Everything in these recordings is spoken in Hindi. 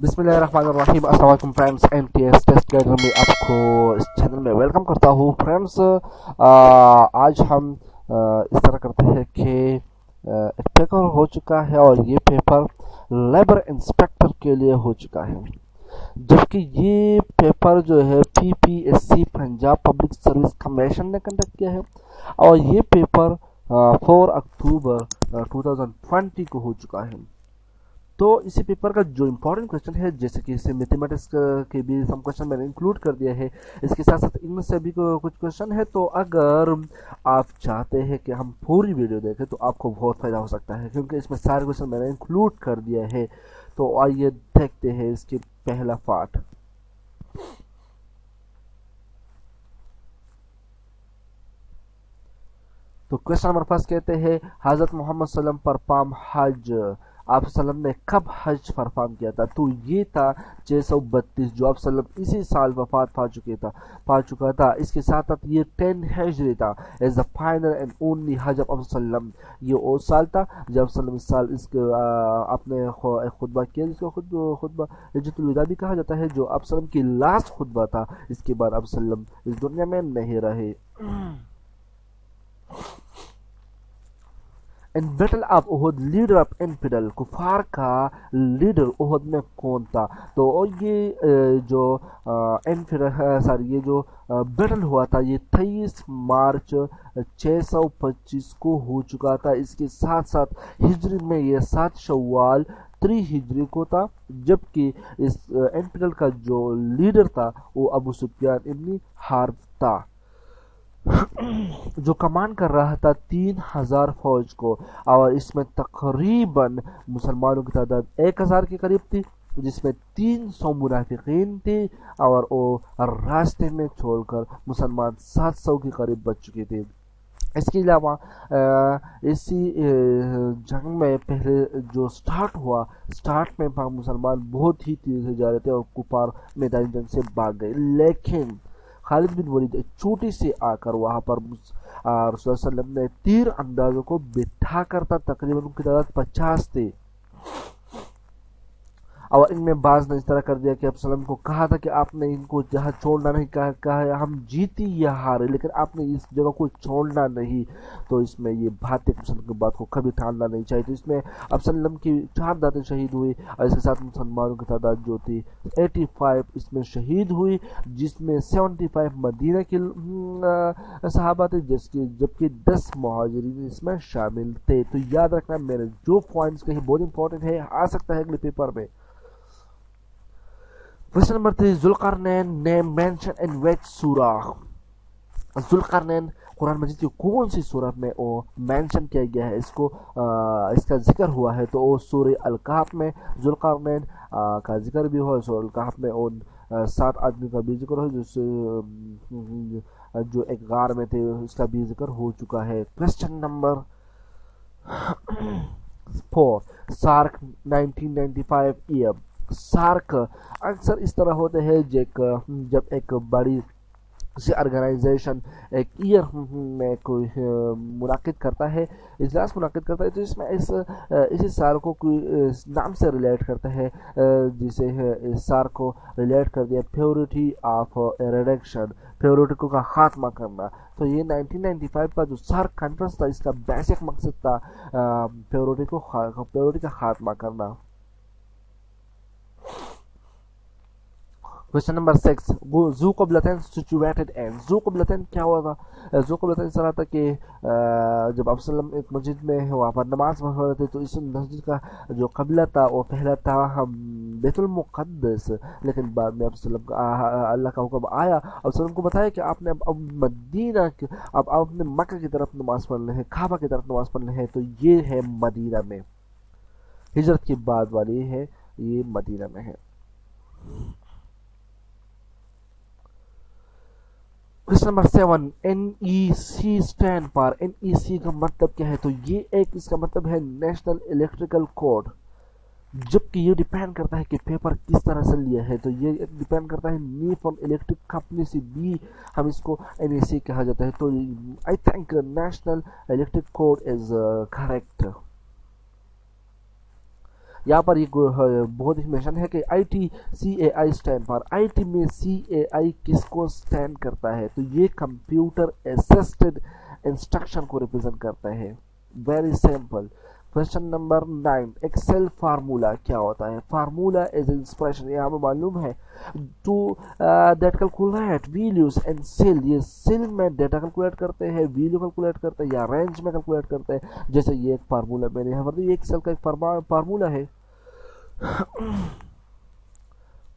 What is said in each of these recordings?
बिस्मिल्लाहिर्रहमानिर्रहीम। अस्सलाम वालेकुम फ्रेंड्स, एमटीएस टेस्ट गाइडर में आपको इस चैनल में वेलकम करता हूँ फ्रेंड्स। आज हम इस तरह करते हैं कि एक पेपर हो चुका है और ये पेपर लेबर इंस्पेक्टर के लिए हो चुका है, जबकि ये पेपर जो है PPSC Punjab public service commission ने कंडक्ट किया है और ये पेपर 4 अक्टूबर 2020 को हो चुका है। तो इसी पेपर का जो इम्पोर्टेंट क्वेश्चन है, जैसे कि इसे मैथमेटिक्स के भी सम क्वेश्चन मैंने इंक्लूड कर दिया है, इसके साथ साथ इंग्लिश से भी कुछ क्वेश्चन है। तो अगर आप चाहते हैं कि हम पूरी वीडियो देखें तो आपको बहुत फ़ायदा हो सकता है, क्योंकि इसमें सारे क्वेश्चन मैंने इंक्लूड कर दिया है। तो आइए देखते हैं इसकी पहला पार्ट। तो क्वेश्चन नंबर फर्स्ट कहते हैं, हजरत मोहम्मद सल्लम पर पाम हज आप सल्लम ने कब हज परफॉर्म किया था? तो ये था 632, जो आप सल्लम इसी साल वफात पा चुका था। इसके साथ साथ ये 10 हिजरी था। As the final and only हज ऑफ सल्लम, ये वो साल था जब सल्लम इस साल इसके अपने खुतबा किया, जिसको खुतबा हिज्जतुल विदा भी कहा जाता है, जो अब सल्लम की लास्ट खुतबा था। इसके बाद अब सल्लम इस दुनिया में नहीं रहे। In battle of Uhud, leader of infidel, कुफार का लीडर ओहद में कौन था? तो ये जो इनफिडल सॉरी ये जो बैटल हुआ था, ये 23 मार्च 625 को हो चुका था। इसके साथ साथ हिजरी में ये 7 शव्वाल 3 हिजरी को था, जबकि इस इनफिडल का जो लीडर था वो अबू सुफियान इब्न हार्ब था, जो कमान कर रहा था 3000 फौज को। और इसमें तकरीबन मुसलमानों की तादाद 1000 के करीब थी, जिसमें 300 मुनाफिकीन थे और वो रास्ते में छोड़कर मुसलमान 700 के करीब बच चुके थे। इसके अलावा इसी जंग में पहले जो स्टार्ट में मुसलमान बहुत ही तेज से जा रहे थे और कुफार मैदानी जंग से भाग गए, लेकिन खालिद बिन वलीद चोटी से आकर वहां पर रसूल सल्लल्लाहु अलैहि वसल्लम ने तीर अंदाजों को बिठा करता, तकरीबन उनकी तादाद 50 थे। और इनमें बाज ने इस तरह कर दिया कि अब सलम को कहा था कि आपने इनको जहाँ छोड़ना नहीं, कहा हम जीती या हारे, लेकिन आपने इस जगह को छोड़ना नहीं। तो इसमें ये बात की बात को कभी टालना नहीं चाहिए। तो इसमें अब सलम की 4 दातें शहीद हुई और इसके साथ मुसलमानों की तादाद जो थी 85 इसमें शहीद हुई, जिसमें 75 मदीना के सहाबा थे, जबकि 10 मुहाजिरीन इसमें शामिल थे। तो याद रखना, मेरे जो पॉइंट्स कहीं बहुत इंपॉर्टेंट है, आ सकता है अगले पेपर में। क्वेश्चन नंबर 3, जुल्करनैन नेम मेंशन इन व्हिच सूरा? जुल्करनैन कुरान मजीद की कौन सी सूरत में वो मेंशन किया गया है, इसका जिक्र हुआ है? तो वो सूरह अल कहफ में जुल्करनैन का जिक्र भी हुआ है। सूरह अल कहफ में उन 7 आदमी का भी जिक्र है, जो एक गार में थे, उसका भी जिक्र हो चुका है। Question number 4, SAARC 1995 year. SAARC अक्सर इस तरह होते हैं जब एक बड़ी से ऑर्गेनाइजेशन एक ईयर में कोई मुनाकिद करता है, इजलास मुनाकिद करता है, तो इसमें इसी साल को कोई नाम से रिलेट करता है, जिसे इस साल को रिलेट कर दिया प्योरिटी ऑफ रिडक्शन, प्योरिटी का खात्मा करना। तो ये 1995 का जो सार्क कॉन्फ्रेंस था, इसका बेसिक मकसद था प्योरिटी का खात्मा करना। क्वेश्चन नंबर 6, जू कबलतैन सिचुएटेड एंड। जू कबलतैन क्या हुआ था? जू कबलतैन इस तरह था कि जब आप सल्लम एक मस्जिद में वहाँ पर नमाज पढ़ रहे थे, तो इस मस्जिद का जो कबला था वो पहला था हम बैतुल मुक़द्दस, लेकिन बाद में आप सल्लम का अल्लाह का हुक्म आया और सल्लम को बताया कि आपने अब मदीना अब आपने मक्का की तरफ नमाज पढ़ने है, काबा की तरफ नमाज पढ़ने है। तो ये है मदीना में, हिजरत के बाद वाली है, ये मदीना में है। क्वेश्चन नंबर 7, NEC स्टैंड पर, NEC का मतलब क्या है? तो ये एक इसका मतलब है नेशनल इलेक्ट्रिकल कोड, जबकि ये डिपेंड करता है कि पेपर किस तरह से लिया है। तो ये डिपेंड करता है नी फ्रॉम इलेक्ट्रिक कंपनी से भी हम इसको NEC कहा जाता है। तो I think national electric code is correct. यहाँ पर ये बहुत इंफॉर्मेशन है कि IT CAI stand for, IT में CAI किसको स्टैंड करता है? तो ये कंप्यूटर असिस्टेड इंस्ट्रक्शन को रिप्रेजेंट करता है। Very simple. Question number 9, Excel formula क्या होता है? फार्मूला इज इंस्पिरेशन, ये हमें मालूम है। To that calculate values and cell, ये सेल में डेटा कैलकुलेट करते हैं, वैल्यू कैलकुलेट करते हैं या रेंज में कैलकुलेट करते हैं। जैसे ये एक फार्मूला मैंने यहाँ पर, ये एक्सेल का एक फार्मूला है।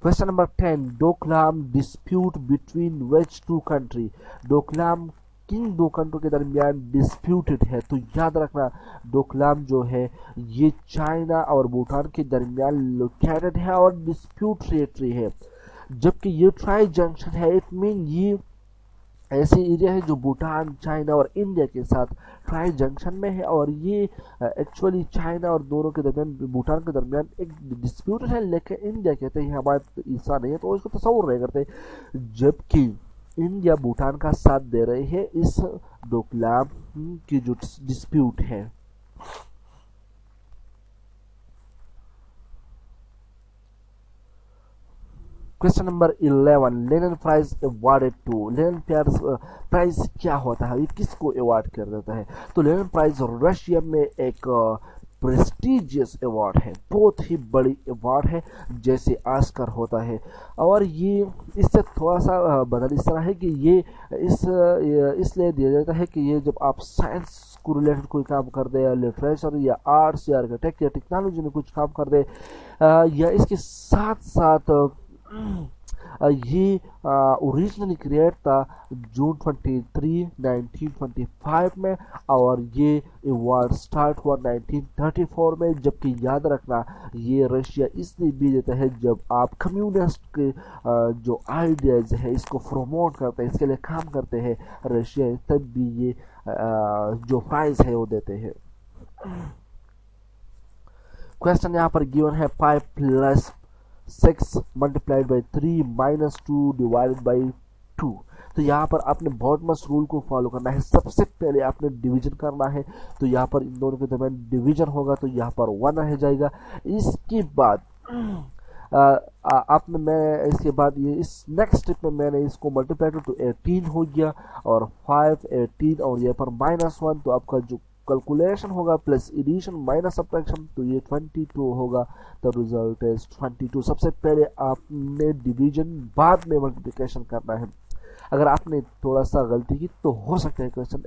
Question number 10, Doklam dispute between which two country? Doklam किन दो कंट्रों के दरमियान डिस्प्यूटेड है? तो याद रखना डोकलाम जो है ये चाइना और भूटान के दरमियान लोकेटेड है और डिस्प्यूट टेरिटरी है। जबकि ये ट्राई जंक्शन है, इट मीन ये ऐसी एरिया है जो भूटान, चाइना और इंडिया के साथ ट्राई जंक्शन में है, और ये एक्चुअली चाइना और दोनों के दरमियान, भूटान के दरमियान एक डिस्प्यूटेड है, लेकिन इंडिया कहते हैं हमारे हिस्सा नहीं है, तो इसको तस्वुर नहीं करते। जबकि इंडिया भूटान का साथ दे रहे हैं इस डोकलाम की जो डिस्प्यूट है। Question number 11, Lenin prize awarded to? Lenin prize क्या होता है, ये किसको अवार्ड कर देता है? तो लेनिन प्राइज रशिया में एक प्रेस्टिजियस अवार्ड है, बहुत ही बड़ी अवार्ड है, जैसे ऑस्कर होता है। और ये इससे थोड़ा सा बदल इस तरह है कि ये इसलिए दिया जाता है कि ये जब आप साइंस को रिलेटेड कोई काम कर दे, या लिटरेचर या आर्ट्स या आर्किटेक्ट या टेक्नोलॉजी में कुछ काम कर दे, या इसके साथ साथ ये ओरिजिनली क्रिएट था जून 23, 1925 में, और ये अवार्ड स्टार्ट हुआ 1934 में। जबकि याद रखना ये रशिया इसलिए भी देता है जब आप कम्युनिस्ट के जो आइडियाज है इसको प्रमोट करते हैं, इसके लिए काम करते हैं रशिया, तब भी ये जो प्राइज है वो देते हैं। क्वेश्चन यहाँ पर गिवन है 5 + 6 multiplied by 3 minus 2 divided by 2। तो यहाँ पर आपने बॉडमस रूल को फॉलो करना है। सबसे पहले आपने डिवीजन करना है, तो यहाँ पर इन दोनों के दरमियान डिवीजन होगा, तो यहाँ पर 1 रह जाएगा। इसके बाद आपने मैं इसके बाद ये इस नेक्स्ट स्टेप में मैंने इसको मल्टीप्लाई तो 18 हो गया, और 5 18 और यहाँ पर -1, तो आपका जो कैलकुलेशन होगा प्लस एडिशन माइनस सब्ट्रैक्शन, तो ये 22 होगा। The result is 22। सबसे पहले आपने डिवीजन, बाद में मल्टीप्लिकेशन करना है। अगर आपने थोड़ा सा गलती की तो हो सकता है question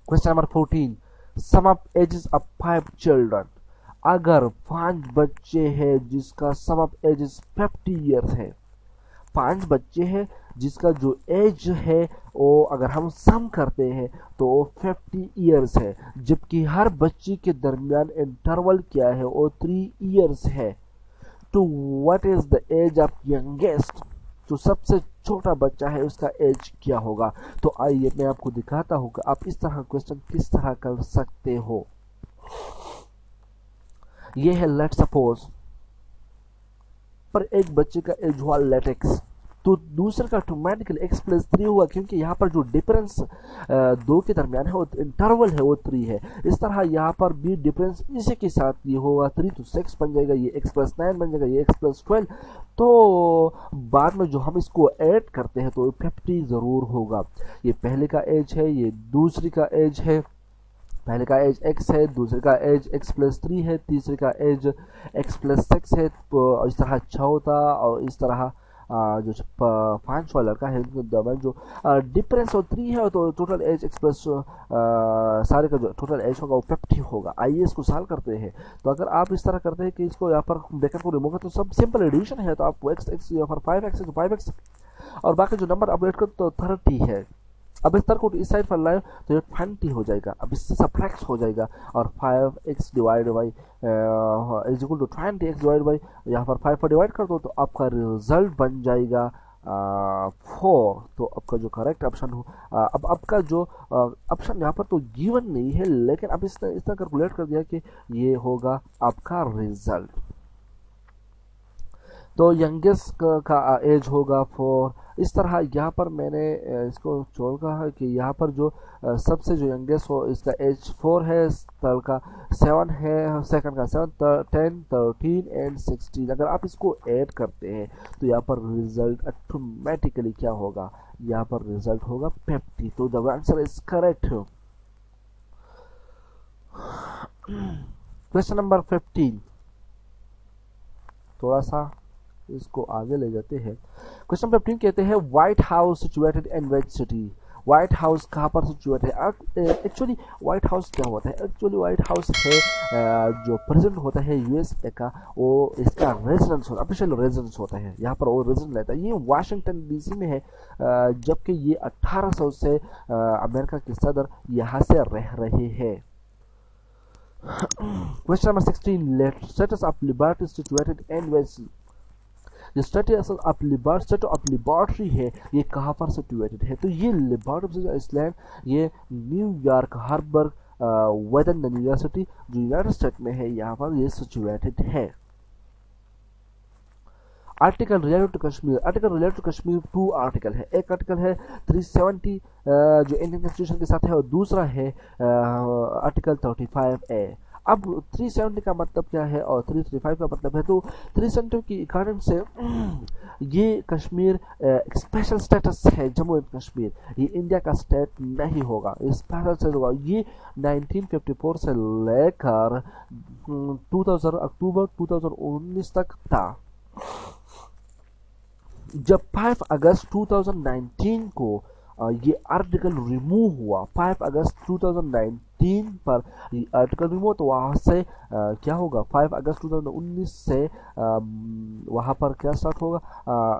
number 14, sum of ages of 5 children. अगर 5 बच्चे हैं जिसका सम ऑफ एजेस 50 ईयर्स है, 5 बच्चे हैं जिसका जो एज है वो अगर हम सम करते हैं तो 50 ईयर्स है, जबकि हर बच्चे के दरमियान इंटरवल क्या है, वो 3 ईयर्स है। तो what is the age of youngest? जो सबसे छोटा बच्चा है उसका एज क्या होगा? तो आइए मैं आपको दिखाता हूँ कि आप इस तरह क्वेश्चन किस तरह कर सकते हो। ये है लेट सपोज पर एक बच्चे का एज हुआ लेट एक्स, तो दूसरे का ऑटोमेटिकली x + 3 हुआ, क्योंकि यहाँ पर जो डिफरेंस दो के दरमियान है वो इंटरवल है वो 3 है। इस तरह यहाँ पर भी डिफरेंस इसी के साथ ये होगा 3, तो 6 बन जाएगा, ये x + 9 बन जाएगा, ये x + 12। तो बाद में जो हम इसको ऐड करते हैं तो 50 ज़रूर होगा। ये पहले का एज है, ये दूसरी का एज है। पहले का एज x है, दूसरे का एज x + 3 है, तीसरे का एज x + 6 है। तो इस तरह 6 होता, और इस तरह जो 5 वाला लड़का है दरमियान जो डिफरेंस 3 है, तो टोटल एज x प्लस सारे का जो टोटल एज होगा वो 50 होगा। आइए इसको सॉल्व करते हैं। तो अगर आप इस तरह करते हैं कि इसको यहाँ पर ब्रैकेट को रिमूव करते, तो सब सिंपल एडिशन है, तो आप x यहाँ पर 5x है तो 5x, और बाकी जो नंबर अपडेट कर तो 30 है। अब इस तरह को इस साइड पर लाए तो ये 20 हो जाएगा। अब इससे सब्ट्रैक्ट हो जाएगा, और 5x divide by is equal to 20x divide by यहाँ पर 5 पर डिवाइड कर दो, तो आपका रिजल्ट बन जाएगा 4। तो आपका जो करेक्ट ऑप्शन हो, अब आपका जो ऑप्शन यहाँ पर तो गिवन नहीं है, लेकिन अब इस तरह कैलकुलेट कर दिया कि ये होगा आपका रिजल्ट। तो यंगेस्ट का एज होगा 4। इस तरह यहाँ पर मैंने इसको छोड़ा है कि यहाँ पर जो सबसे जो यंगेस्ट हो इसका एज 4 है, थर्ड का 7 है, सेकंड का 7, 10, 13 एंड 16। अगर आप इसको ऐड करते हैं तो यहाँ पर रिजल्ट ऑटोमेटिकली क्या होगा, यहाँ पर रिजल्ट होगा 50। तो the answer is correct. Question number 15, थोड़ा सा इसको आगे ले जाते हैं। क्वेश्चन 15 कहते हैं white house situated in which city. White house कहाँ पर सिचुएटेड है? एक्चुअली व्हाइट हाउस क्या होता है? एक्चुअली व्हाइट हाउस है जो प्रेसिडेंट होता है यूएसए का, वो इसका रेजिडेंस होता है, ऑफिशियल रेजिडेंस होता है, यहाँ पर वो रेजिडेंस लेता है। ये वाशिंगटन डीसी में है, जबकि ये 1800 से अमेरिका के सदर यहाँ से रह रहे हैं। Question number 16. Status of Liberty situated in West. जो स्टेटस ऑफ लिबर्टी है ये कहाँ पर सिचुएटेड है? तो ये लिबर्टी आइलैंड ये न्यूयॉर्क हार्बर वेदन यूनिवर्सिटी जो यूनाइटेड स्टेट में है, यहाँ पर ये सिचुएटेड है। Article related to Kashmir. Article related to Kashmir 2 article है। एक आर्टिकल है 370 जो इंडियन कॉन्स्टिट्यूशन के साथ है, और दूसरा है आर्टिकल 35A। अब 370 का मतलब क्या है और 335 का मतलब है? तो 370 की कारण से ये कश्मीर एक स्पेशल स्टेटस है, जम्मू एंड कश्मीर, ये इंडिया का स्टेट नहीं होगा, ये स्पेशल स्टेट होगा। ये 1954 से लेकर 2000 अक्टूबर 2019 तक था। जब 5 अगस्त 2019 को ये आर्टिकल रिमूव हुआ, 5 अगस्त 2019 पर ये आर्टिकल रिमूव, तो वहाँ से क्या होगा, 5 अगस्त 2019 से वहाँ पर क्या स्टार्ट होगा,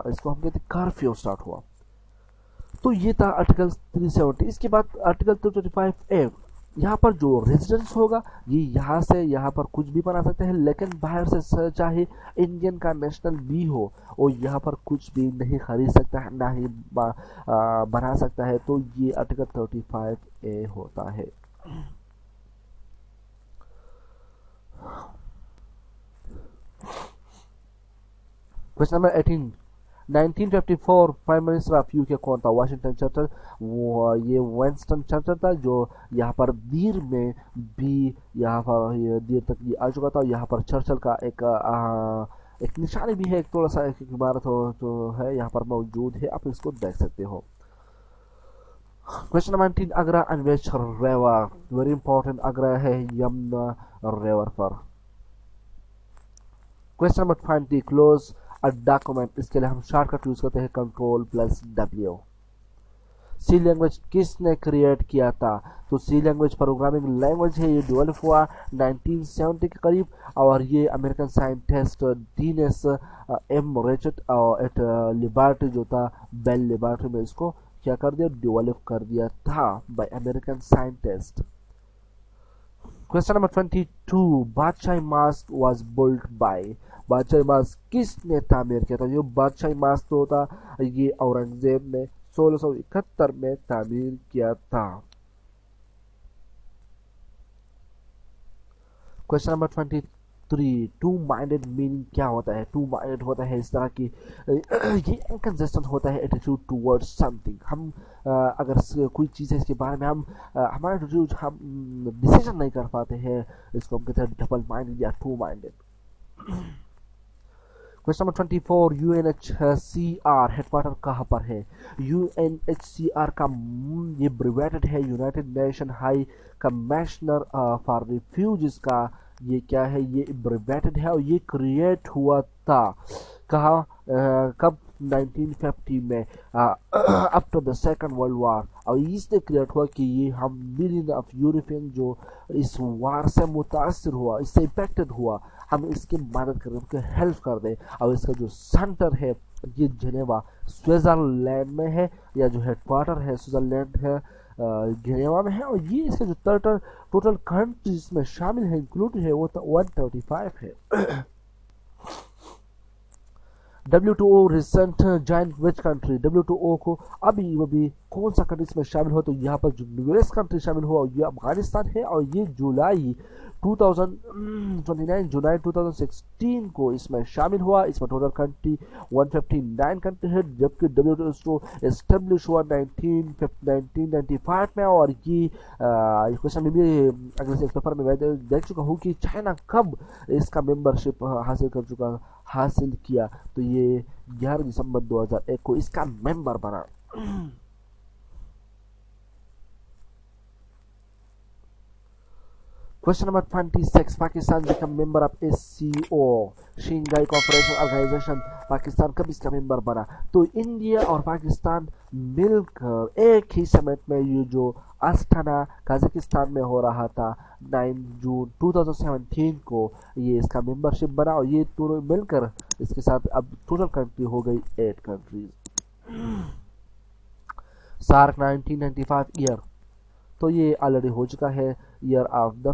इसको हम कहते हैं कर्फ्यू स्टार्ट हुआ। तो ये था आर्टिकल 370। इसके बाद आर्टिकल 235A, यहाँ पर जो रेजिडेंस होगा ये यहाँ से यहाँ पर कुछ भी बना सकते हैं, लेकिन बाहर से चाहे इंडियन का नेशनल भी हो और यहाँ पर कुछ भी नहीं खरीद सकता है, ना ही बना सकता है। तो ये आर्टिकल 35A होता है। Question number 18, 1954 prime minister of UK कौन था? Washington Churchill. वो ये विंस्टन चर्चिल था, जो यहाँ पर दीर में भी यहाँ पर दीर तक ये आ चुका था। यहाँ पर चर्चिल का एक निशानी भी है, एक थोड़ा सा एक इमारत हो जो है यहाँ पर मौजूद है, आप इसको देख सकते हो। Question number 19, Agra and which river. Very important, Agra है यमुना रिवर पर। Question number 20, close a document. इसके लिए हम शॉर्टकट यूज करते हैं Ctrl+W। सी लैंग्वेज किसने क्रिएट किया था? तो सी लैंग्वेज प्रोग्रामिंग लैंग्वेज है, ये डेवलप हुआ 1970 के करीब, और ये अमेरिकन साइंटिस्ट डीनेस एम रिचर्ड और एट लिबर्टी जो था बेल लिबर्टी में इसको क्या कर दिया, डेवलप कर दिया था bye American scientist. Question number 22, Badshahi mask was built by. Badshahi mask किसने तामीर किया था? जो बादशाही मास्क तो होता ये औरंगजेब ने 1671 में तामीर किया था। Question number 23, two minded meaning क्या होता है? टू माइंडेड होता है इस तरह की ये इनकंसिस्टेंट होता है एटीट्यूड टुवर्ड्स समथिंग। हम अगर कोई चीज़ है इसके बारे में हम हमारा एटीट्यूड हम डिसीजन नहीं कर पाते हैं, इसको हम कहते हैं डबल माइंडेड या two minded. Question number 24, UNHCR headquarter कहाँ पर है? UNHCR का ये ब्रिवेटेड है united nation high commissioner for refugees का ये क्या है, ये ब्रिवेटेड है और ये क्रिएट हुआ था कहाँ कब? 1950 में after the second world war. और इसलिए क्रिएट हुआ कि ये हम मिलियन ऑफ यूरोपियन जो इस वार से मुतासर हुआ, इससे इफेक्टेड हुआ, हम इसकी मदद करें, उनके हेल्प कर दें। और इसका जो सेंटर है ये जिनेवा स्विट्जरलैंड में है, या जो हेडक्वार्टर है स्विट्जरलैंड है जिनेवा में है। और ये इसका जो टोटल कंट्रीज में शामिल है इंक्लूड है वो 135 है। WTO recent join which country? WTO को अभी कौन सा कंट्री इसमें शामिल हुआ, तो यहाँ पर जो न्यूएस्ट कंट्री शामिल हुआ ये अफगानिस्तान है, और ये जुलाई 2016 को इसमें शामिल हुआ। इसमें टोटल कंट्री 159 कंट्री है, जबकि WTO एस्टेब्लिश हुआ 1995 में। और ये क्वेश्चन में भी अगले से पेपर में मैं देख चुका हूँ कि चाइना कब इसका मेंबरशिप हासिल किया, तो ये 11 दिसंबर 2001 को इसका मेंबर बना। Question number 26. Pakistan become member of SCO, Shanghai Cooperation Organization. Pakistan कब इसका मेंबर बना, तो इंडिया और पाकिस्तान मिलकर एक ही समिट में, ये जो अस्थाना कजाकिस्तान में हो रहा था 9 जून 2017 को, ये इसका मेंबरशिप बना। और ये दोनों मिलकर इसके साथ अब टोटल कंट्री हो गई 8 कंट्रीज। सार्क 1995 ईयर, तो ये ऑलरेडी हो चुका है ईयर ऑफ द